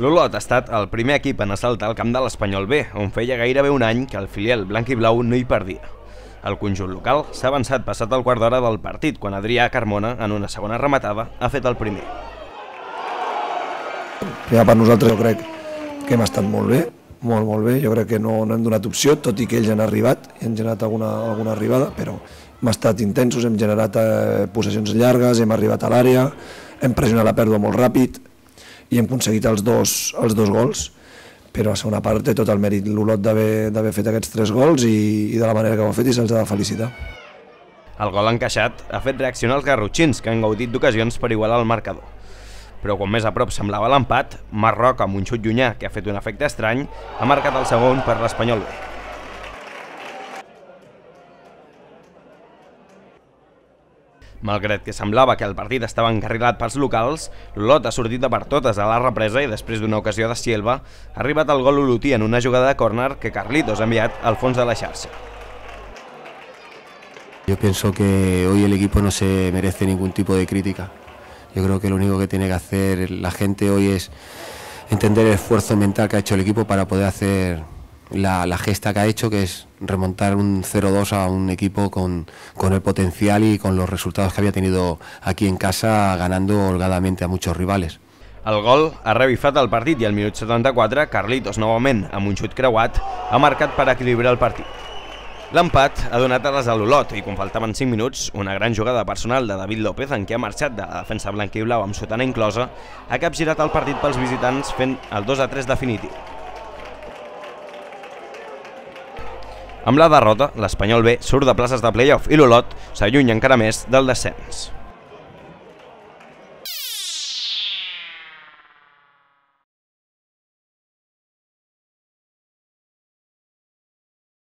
L'Olot ha estat el primer equip en assaltar el camp de l'Espanyol B, on feia gairebé un any que el filial blanc i blau no hi perdia. El conjunt local s'ha avançat passat el quart d'hora del partit, quan Adrià Carmona, en una segona rematada, ha fet el primer. Ja per nosaltres jo crec que hem estat molt bé, molt bé. Jo crec que no hem donat opció, tot i que ells han arribat, i han generat alguna arribada, però hem estat intensos, hem generat possessions llargues, hem arribat a l'àrea, hem pressionat la pèrdua molt ràpid i hem aconseguit els dos gols, però a la segona part té tot el mèrit l'Olot d'haver fet aquests 3 gols i de la manera que ho ha fet i se'ls ha de felicitar. El gol encaixat ha fet reaccionar els garrotxins, que han gaudit d'ocasions per igualar el marcador. Però quan més a prop semblava l'empat, Marroc, amb un xut llunyà que ha fet un efecte estrany, ha marcat el segon per l'Espanyol B. Malgrat que semblava que el partit estava encarrilat pels locals, l'Olot ha sortit de per totes a la represa i després d'una ocasió de Silva ha arribat el gol olotí en una jugada de córner que Carlitos ha enviat al fons de la xarxa. Yo pienso que hoy el equipo no se merece ningún tipo de crítica. Yo creo que lo único que tiene que hacer la gente hoy es entender el esfuerzo mental que ha hecho el equipo para poder hacer la gesta que ha hecho, que es remontar un 0-2 a un equipo con el potencial y con los resultados que había tenido aquí en casa, ganando holgadamente a muchos rivales. El gol ha revifat el partit i al minut 74, Carlitos, novament amb un xut creuat, ha marcat per equilibrar el partit. L'empat ha donat ales a l'Olot i quan faltaven 5 minuts, una gran jugada personal de David López, en què ha marxat de la defensa blanca i blau amb sotana inclosa, ha capgirat el partit pels visitants fent el 2-3 definitiu. Amb la derrota, l'Espanyol B surt de places de play-off i l'Olot s'allunya encara més del descens.